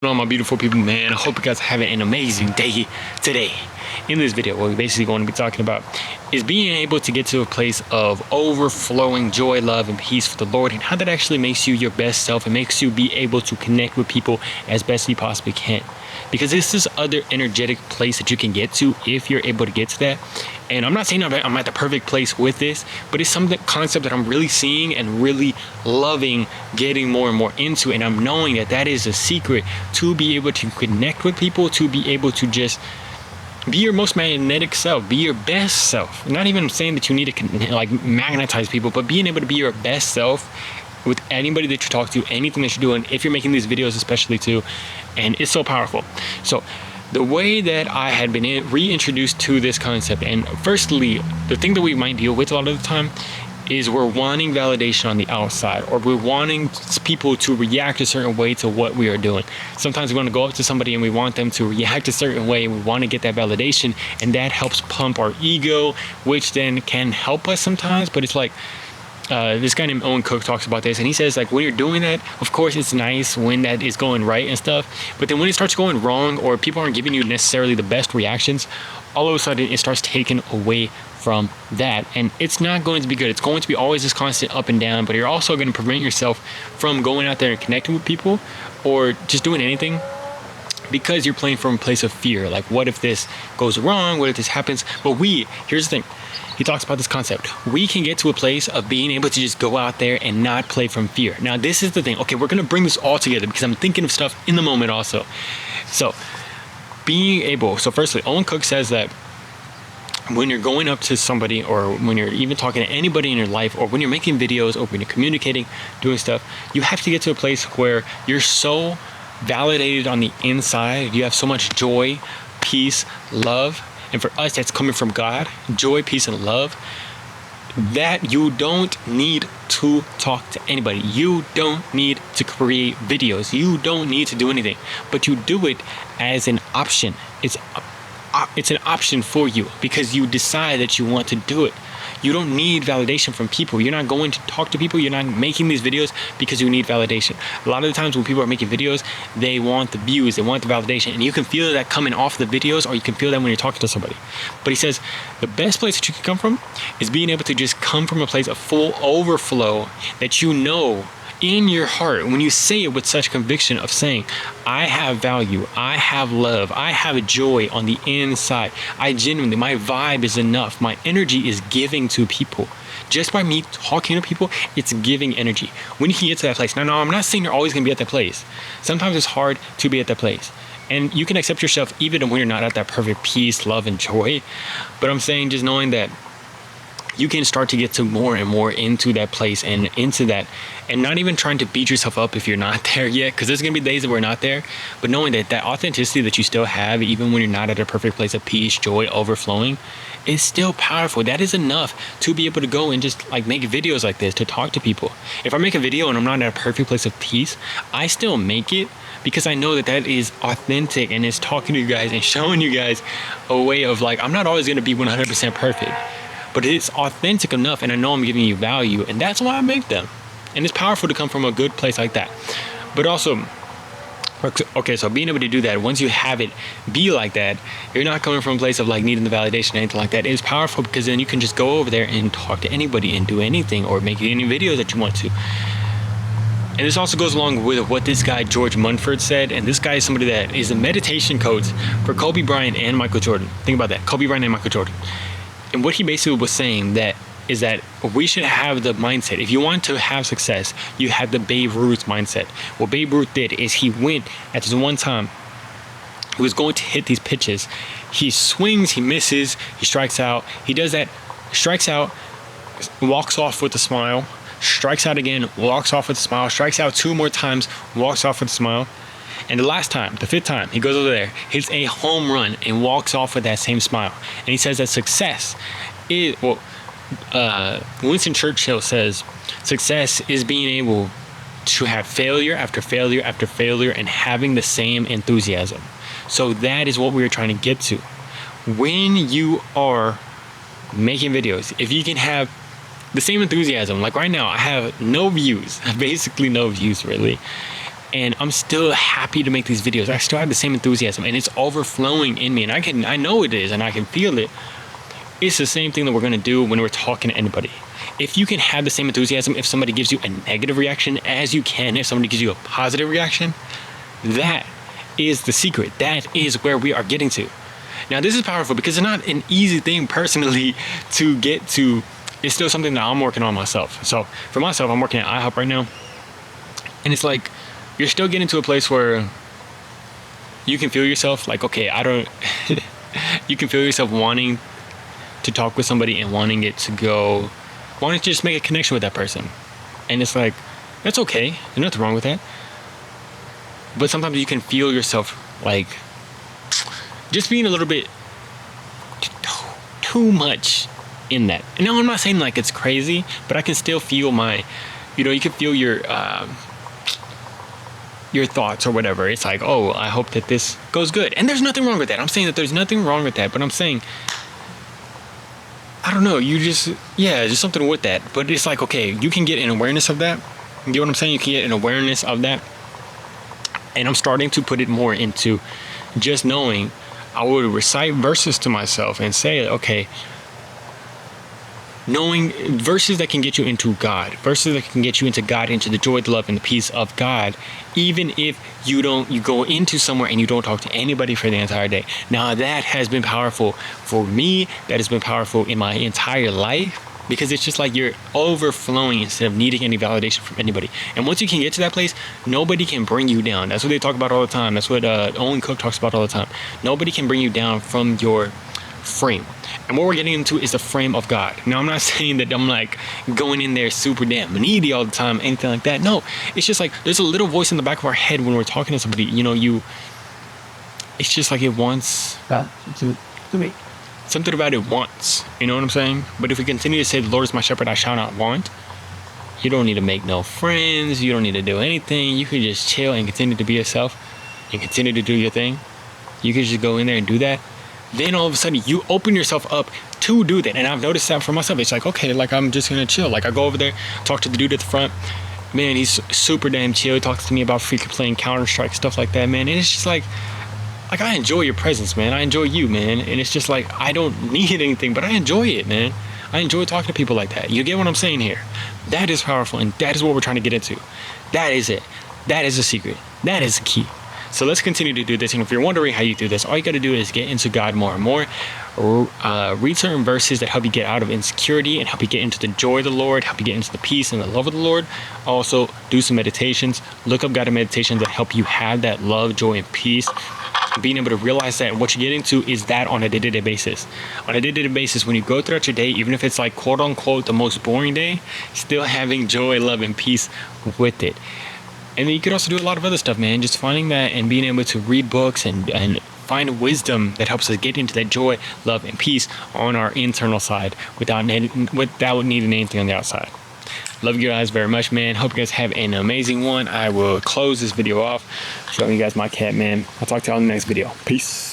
On my beautiful people, man, I hope you guys are having an amazing day today. In this video, what we're basically going to be talking about is being able to get to a place of overflowing joy, love, and peace for the Lord, and how that actually makes you your best self and makes you be able to connect with people as best you possibly can. Because this is other energetic place that you can get to if you're able to get to that. And I'm not saying I'm at the perfect place with this, but it's some concept that I'm really seeing and really loving getting more and more into. And I'm knowing that that is a secret to be able to connect with people, to be able to just be your most magnetic self, be your best self. I'm not even saying that you need to like magnetize people, but being able to be your best self with anybody that you talk to, anything that you're doing, if you're making these videos especially too. And it's so powerful. So the way that I had been reintroduced to this concept, and firstly, the thing that we might deal with a lot of the time is we're wanting validation on the outside, or we're wanting people to react a certain way to what we are doing. Sometimes we want to go up to somebody and we want them to react a certain way, and we want to get that validation, and that helps pump our ego, which then can help us sometimes. But it's like, this guy named Owen Cook talks about this, and he says, like, when you're doing that, of course it's nice when that is going right and stuff, but then when it starts going wrong, or people aren't giving you necessarily the best reactions, all of a sudden it starts taking away from that, and it's not going to be good. It's going to be always this constant up and down, but you're also going to prevent yourself from going out there and connecting with people or just doing anything, because you're playing from a place of fear. Like, what if this goes wrong? What if this happens? But here's the thing. He talks about this concept. We can get to a place of being able to just go out there and not play from fear. Now, this is the thing. Okay, we're going to bring this all together because I'm thinking of stuff in the moment also. So, firstly, Owen Cook says that when you're going up to somebody, or when you're even talking to anybody in your life, or when you're making videos, or when you're communicating, doing stuff, you have to get to a place where you're so validated on the inside. You have so much joy, peace, love. And for us, that's coming from God, joy, peace, and love, that you don't need to talk to anybody. You don't need to create videos. You don't need to do anything, but you do it as an option. It's an option for you because you decide that you want to do it. You don't need validation from people. You're not going to talk to people. You're not making these videos because you need validation. A lot of the times when people are making videos, they want the views, they want the validation, and you can feel that coming off the videos, or you can feel that when you're talking to somebody. But he says the best place that you can come from is being able to just come from a place of full overflow, that you know in your heart, when you say it with such conviction of saying, I have value, I have love, I have joy on the inside. I genuinely, my vibe is enough. My energy is giving to people. Just by me talking to people, it's giving energy. When you can get to that place. Now, I'm not saying you're always going to be at that place. Sometimes it's hard to be at that place. And you can accept yourself even when you're not at that perfect peace, love, and joy. But I'm saying just knowing that you can start to get to more and more into that place and into that, and not even trying to beat yourself up if you're not there yet, because there's going to be days that we're not there, but knowing that that authenticity that you still have, even when you're not at a perfect place of peace, joy, overflowing, is still powerful. That is enough to be able to go and just like make videos like this, to talk to people. If I make a video and I'm not at a perfect place of peace, I still make it because I know that that is authentic and it's talking to you guys and showing you guys a way of, like, I'm not always going to be 100% perfect, but it's authentic enough, and I know I'm giving you value, and that's why I make them. And it's powerful to come from a good place like that. But also, okay, so being able to do that, once you have it be like that, you're not coming from a place of like needing the validation or anything like that. It's powerful because then you can just go over there and talk to anybody and do anything, or make any videos that you want to. And this also goes along with what this guy George Munford said, and this guy is somebody that is a meditation coach for Kobe Bryant and Michael Jordan. Think about that, Kobe Bryant and Michael Jordan. And what he basically was saying is that we should have the mindset. If you want to have success, you have the Babe Ruth mindset. What Babe Ruth did is he went at this one time, he was going to hit these pitches. He swings, he misses, he strikes out. He does that, strikes out, walks off with a smile, strikes out again, walks off with a smile, strikes out 2 more times, walks off with a smile. And the last time, the 5th time, he goes over there, hits a home run, and walks off with that same smile. And he says that success is, Winston Churchill says, success is being able to have failure after failure after failure and having the same enthusiasm. So that is what we are trying to get to. When you are making videos, if you can have the same enthusiasm, like right now, I have no views, basically no views really. and I'm still happy to make these videos. I still have the same enthusiasm, and it's overflowing in me, and I know it is, and I can feel it. It's the same thing that we're gonna do when we're talking to anybody. If you can have the same enthusiasm if somebody gives you a negative reaction as you can if somebody gives you a positive reaction, that is the secret. That is where we are getting to. Now, this is powerful because it's not an easy thing personally to get to. It's still something that I'm working on myself. So for myself, I'm working at IHOP right now, and it's like you're still getting to a place where you can feel yourself like, okay, you can feel yourself wanting to talk with somebody and wanting to just make a connection with that person. And it's like, that's okay. There's nothing wrong with that. But sometimes you can feel yourself like just being a little bit too much in that. And now I'm not saying like it's crazy, but I can still feel you can feel your thoughts or whatever. It's like, oh, I hope that this goes good. And there's nothing wrong with that. I'm saying that there's nothing wrong with that, but I'm saying, I don't know, there's something with that. But it's like, okay, you can get an awareness of that. You get what I'm saying? You can get an awareness of that. And I'm starting to put it more into just knowing. I would recite verses to myself and say, okay, knowing verses that can get you into God, verses that can get you into God, into the joy, the love, and the peace of God, even if you go into somewhere and you don't talk to anybody for the entire day. Now that has been powerful for me. That has been powerful in my entire life, because it's just like you're overflowing instead of needing any validation from anybody. And once you can get to that place, nobody can bring you down. That's what they talk about all the time. That's what Owen Cook talks about all the time. Nobody can bring you down from your frame. And what we're getting into is the frame of God. Now, I'm not saying that I'm like going in there super damn needy all the time, anything like that. No, it's just like there's a little voice in the back of our head when we're talking to somebody. It's just like it wants to me. Something about it wants. You know what I'm saying? But if we continue to say, the Lord is my shepherd, I shall not want, you don't need to make no friends. You don't need to do anything. You can just chill and continue to be yourself and continue to do your thing. You can just go in there and do that. Then all of a sudden you open yourself up to do that. And I've noticed that for myself. It's like, okay, like I'm just gonna chill. Like I go over there, talk to the dude at the front. Man, he's super damn chill. He talks to me about freaking playing Counter-Strike, stuff like that, man. And it's just like I enjoy your presence, man. I enjoy you, man. And it's just like I don't need anything, but I enjoy it, man. I enjoy talking to people like that. You get what I'm saying here? That is powerful, and that is what we're trying to get into. That is it. That is the secret. That is the key. So let's continue to do this. And if you're wondering how you do this, all you got to do is get into God more and more. Read certain verses that help you get out of insecurity and help you get into the joy of the Lord, help you get into the peace and the love of the Lord. Also, do some meditations. Look up guided meditations that help you have that love, joy, and peace. Being able to realize that what you're getting to is that on a day-to-day basis. On a day-to-day basis, when you go throughout your day, even if it's like quote-unquote the most boring day, still having joy, love, and peace with it. And then you could also do a lot of other stuff, man. Just finding that and being able to read books and find wisdom that helps us get into that joy, love, and peace on our internal side without needing anything on the outside. Love you guys very much, man. Hope you guys have an amazing one. I will close this video off showing you guys my cat, man. I'll talk to y'all in the next video. Peace.